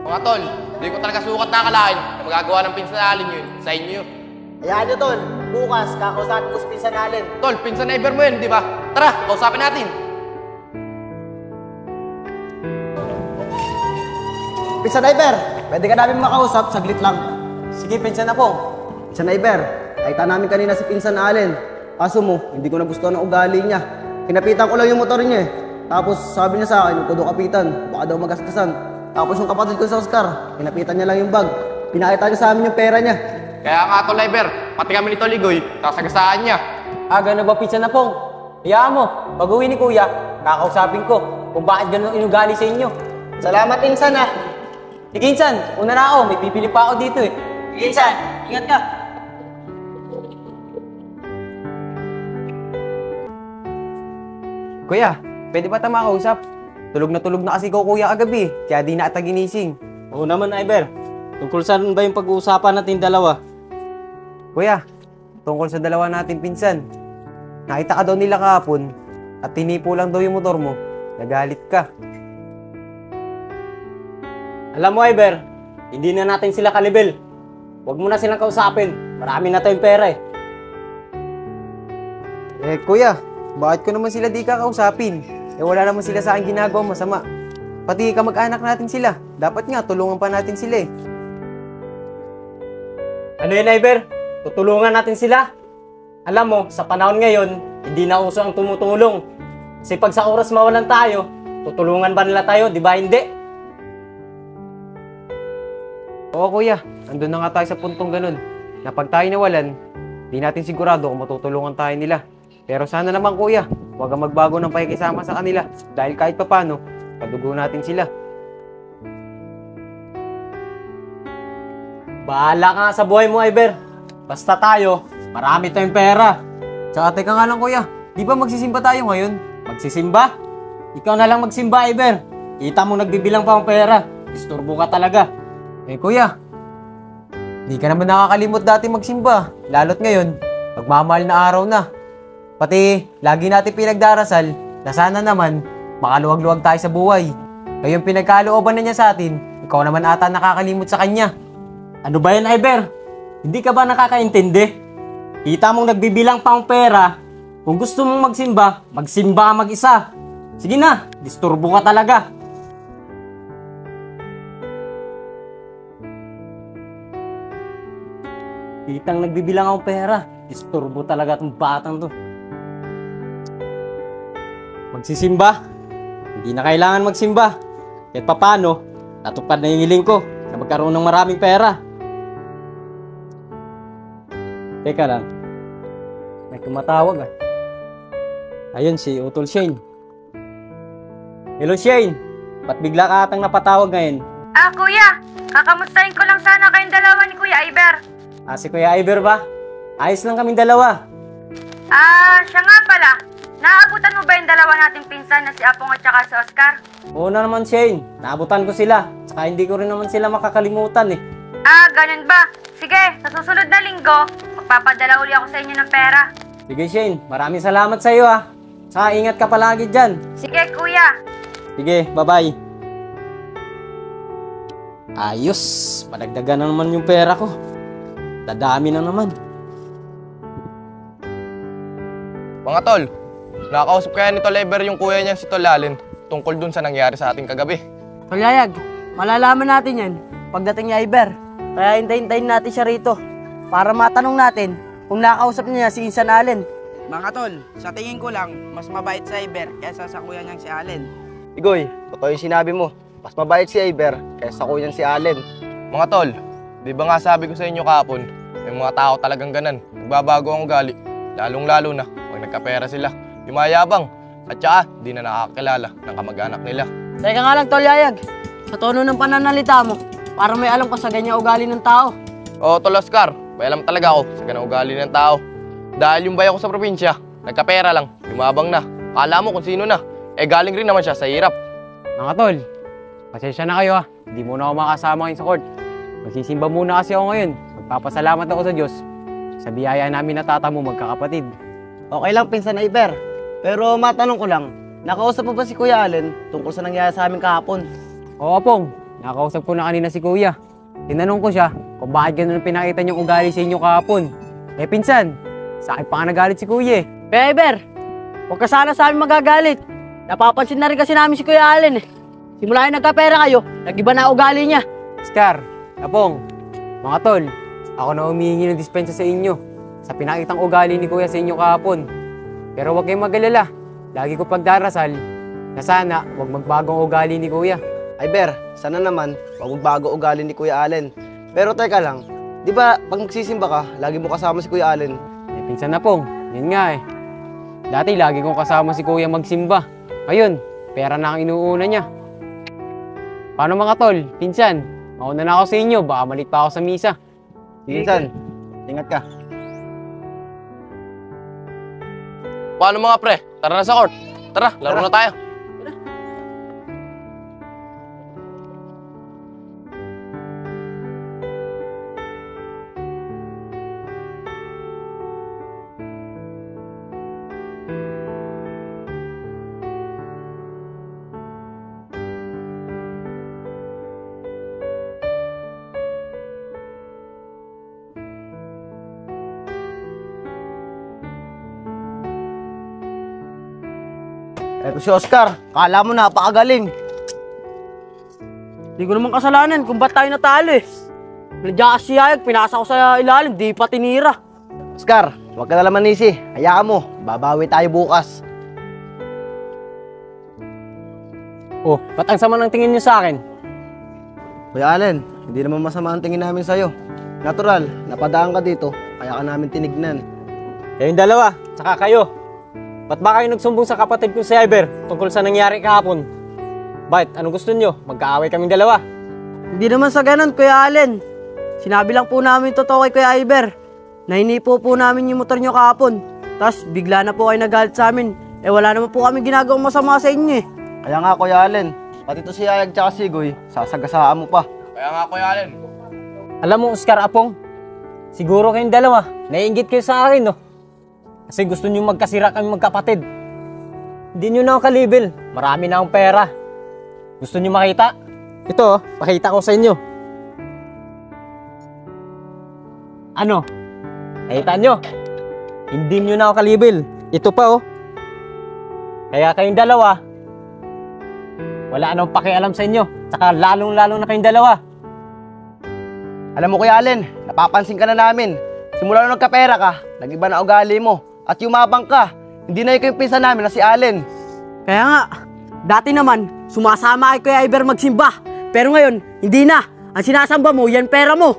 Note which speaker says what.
Speaker 1: Mga tol, di ko talaga sukat nakalain na magagawa ng pinsan Allen yun sa inyo.
Speaker 2: Hayaan nyo, tol. Bukas, kakausapin ko si pinsan Allen.
Speaker 1: Tol, pinsan Iber mo yun, di ba? Tara, kausapin natin.
Speaker 2: Pinsan Iber, pwede ka namin makausap, saglit lang.
Speaker 3: Sige, pinsan na po.
Speaker 2: Pinsan Iber, nakita namin kanina si pinsan Allen. Kaso mo, hindi ko nagustuhan ang ugali niya. Kinapitan ko lang yung motor niya eh. Tapos sabi niya sa akin, huwag ko daw kapitan, baka daw magastasan. Tapos yung kapatid ko sa Oscar, kinapitan niya lang yung bag. Pinakita niya sa amin yung pera niya.
Speaker 1: Kaya nga tol Iber, pati kami ni Toligoy, sasagasaan niya.
Speaker 3: Gano'n ba, pinsan na pong? Hayaan mo, pag-uwi ni kuya, kakausapin ko kung bakit gano'n inugali sa inyo.
Speaker 2: Salamat, pinsan ah.
Speaker 3: Sige, insan, una na ako, may pipili pa ako dito eh.
Speaker 2: Sige, pinsan, ingat ka.
Speaker 3: Kuya, pwede ba tayo makausap? Tulog na kasi ko kuya kagabi, kaya di na ata ginising.
Speaker 4: Oo naman, Iber. Tungkol saan ba yung pag-uusapan natin dalawa?
Speaker 3: Kuya, tungkol sa dalawa natin pinsan. Nakita ka daw nila kahapon at tinipo lang daw yung motor mo. Nagalit ka.
Speaker 4: Alam mo, Iber, hindi na natin sila kalibel. Huwag mo na silang kausapin. Marami na tayong pera eh.
Speaker 3: Kuya, bakit ko naman sila di kakausapin? Wala naman sila sa akin ginagawang masama. Pati kamag-anak natin sila. Dapat nga, tulungan pa natin sila eh.
Speaker 4: Ano yun, Iber? Tutulungan natin sila. Alam mo, sa panahon ngayon, hindi na uso ang tumutulong. Kasi pag sa oras mawalan tayo, tutulungan ba nila tayo? Di ba hindi?
Speaker 3: Oo kuya, andun na nga tayo sa puntong ganun. Na pag tayo nawalan, di natin sigurado kung matutulungan tayo nila. Pero sana naman kuya, huwag kang magbago ng pakikisama sa kanila. Dahil kahit papano, padugo natin sila.
Speaker 4: Bahala ka nga sa buhay mo, Iber. Basta tayo, marami tayong pera.
Speaker 3: Tsaka teka nga lang kuya, di ba magsisimba tayo ngayon?
Speaker 4: Magsisimba? Ikaw na lang magsimba, Iber. Kita mo nagbibilang pa ang pera. Disturbo ka talaga.
Speaker 3: Kuya, di ka naman nakakalimot dati magsimba. Lalo't ngayon, magmamahal na araw na. Pati, lagi natin pinagdarasal na sana naman makaluwag-luwag tayo sa buhay. Ngayong pinagkalooban na niya sa atin, ikaw naman ata nakakalimot sa kanya.
Speaker 4: Ano ba yan, Iber? Hindi ka ba nakakaintindi? Kita mong nagbibilang pa ang pera. Kung gusto mong magsimba mag-isa. Sige na, disturbo ka talaga. Kitang nagbibilang ang pera. Disturbo talaga itong batang to. Magsisimba? Hindi na kailangan magsimba. Kahit papano, natupad na yung hiling ko na magkaroon ng maraming pera. Teka lang. May tumatawag ah. Ayun si Utol Shane. Hello Shane. Ba't bigla ka atang napatawag ngayon?
Speaker 5: Kuya. Kakamustahin ko lang sana kayong dalawa ni Kuya Iber.
Speaker 4: Si Kuya Iber ba? Ayos lang kaming dalawa.
Speaker 5: Siya nga pala. Naabutan mo ba yung dalawa nating pinsan na si Apong at saka si Oscar?
Speaker 4: Oo na naman Shane. Naabutan ko sila. Tsaka hindi ko rin naman sila makakalimutan eh.
Speaker 5: Ganun ba? Sige, sa susunod na linggo, magpapadala uli ako sa inyo ng pera.
Speaker 4: Sige Shane, maraming salamat sa iyo ah. Tsaka ingat ka palagi dyan.
Speaker 5: Sige kuya.
Speaker 4: Sige, bye-bye. Ayos, padagdagan na naman yung pera ko. Dadami na naman.
Speaker 1: Mga tol, nakakausap kaya ni Tol Iber yung kuya niya si Tol Allen tungkol dun sa nangyari sa ating kagabi.
Speaker 2: Tolyayag, malalaman natin yan pagdating ni Iber. Kaya hintayin natin siya rito para matanong natin kung nakausap niya si Insan Allen.
Speaker 6: Mga tol, sa tingin ko lang, mas mabait si Iber kaysa sa kuya niyang si Allen.
Speaker 2: Igoy, totoo yung sinabi mo. Mas mabait si Iber kaysa sa kuya si Allen.
Speaker 1: Mga tol, di ba nga sabi ko sa inyo kahapon, may mga tao talagang ganan. Nagbabago ang ugali, lalong-lalo na pag nagkapera sila. Yumayabang, at saka di na nakakilala ng kamag-anak nila.
Speaker 2: Teka nga lang, Tolyayag. Sa tono ng pananalita mo, parang may alam ka sa ganyan ugali ng tao.
Speaker 1: Oo, Tol Oscar, may alam talaga ako sa ganang ugali ng tao. Dahil yung bayan ko sa probinsya, nagkapera lang, yumabang na. Akala mo kung sino na, galing rin naman siya sa hirap.
Speaker 3: Mga tol, pasensya na kayo Hindi muna ako makasama ngayon sa court. Magsisimba muna kasi ako ngayon. Magpapasalamat ako sa Diyos sa biyaya namin natatamo magkakapatid.
Speaker 2: Okay lang, Pinsan Iber. Pero matanong ko lang, nakausap mo ba si Kuya Allen tungkol sa nangyari sa amin kahapon?
Speaker 3: Oo, Pong. Nakausap ko na kanina si kuya. Tinanong ko siya kung bakit ganun ang pinakita niyong ugali sa inyo kahapon. Eh pinsan, sa akin pa nga nagalit si kuya eh.
Speaker 4: Kuya Iber, huwag ka sana sa amin magagalit. Napapansin na rin kasi namin si Kuya Allen eh. Simula yung nagkapera kayo, nag-iba na ugali niya.
Speaker 3: Oscar, Apong, mga tol, ako na humihingi ng dispensa sa inyo sa pinakitang ugali ni kuya sa inyo kahapon. Pero huwag kayong mag-alala. Lagi ko pagdarasal na sana huwag magbagong ugali ni kuya.
Speaker 2: Ay Ber, sana naman wag magbago ugali ni Kuya Allen. Pero teka lang, di ba pag magsisimba ka, lagi mo kasama si Kuya Allen?
Speaker 3: Eh pinsan na pong, yun nga eh. Dati lagi kong kasama si kuya magsimba. Ngayon, pera na ang inuuna niya. Paano mga tol, pinsan? Mauna na ako sa inyo, baka malit pa ako sa misa.
Speaker 2: Pinsan, ingat ka.
Speaker 1: Paano mga pre? Tara na sa court. Tara, laro na tayo.
Speaker 2: Eto si Oscar, kala mo napakagaling.
Speaker 4: Hindi ko naman kasalanan kung ba't tayo natalo eh. Nandiyan kasi Yayag, pinasa ko sa ilalim, di pa tinira.
Speaker 2: Oscar, huwag ka na naman nisi. Hayaan mo, babawi tayo bukas.
Speaker 4: Oh, ba't ang sama ng tingin niyo sa akin?
Speaker 2: Kuya Allen, hindi naman masama ang tingin namin sa'yo. Natural, napadaan ka dito, kaya ka namin tinignan.
Speaker 4: Kayong dalawa, tsaka kayo. Ba't ba kayo nagsumbong sa kapatid ko si Iber tungkol sa nangyari kahapon? Bakit? Anong gusto nyo? Magkaaway kaming dalawa? Hindi naman sa ganun, Kuya Allen. Sinabi lang po namin totoo kay Kuya Iber. Nahinipo po namin yung motor nyo kahapon. Tapos bigla na po kayo nagalit sa amin. Eh wala naman po kami ginagawang masama sa inyo eh.
Speaker 2: Kaya nga Kuya Allen, pati to si Yayag tsaka si Goy, sasagasaan mo pa.
Speaker 1: Kaya nga Kuya Allen.
Speaker 4: Alam mo, Oscar Apong, siguro kayong dalawa, naiinggit kayo sa akin, no? Kasi gusto nyo magkasira kami magkapatid. Hindi nyo na ako kalibel. Marami na akong pera. Gusto nyo makita? Ito, pakita ko sa inyo. Ano? Nakita nyo? Hindi nyo na ako kalibel. Ito pa, oh. Kaya kayong dalawa, wala anong pakialam sa inyo. Saka lalong-lalo na kayong dalawa.
Speaker 2: Alam mo Kuya Allen, napapansin ka na namin. Simula nung nagkapera ka, nag-iba na ugali mo. At yumabang ka, hindi na ikaw yung pinsan namin na si Allen.
Speaker 4: Kaya nga, dati naman, sumasama kay Kuya Iber magsimba. Pero ngayon, hindi na. Ang sinasamba mo, yan pera mo.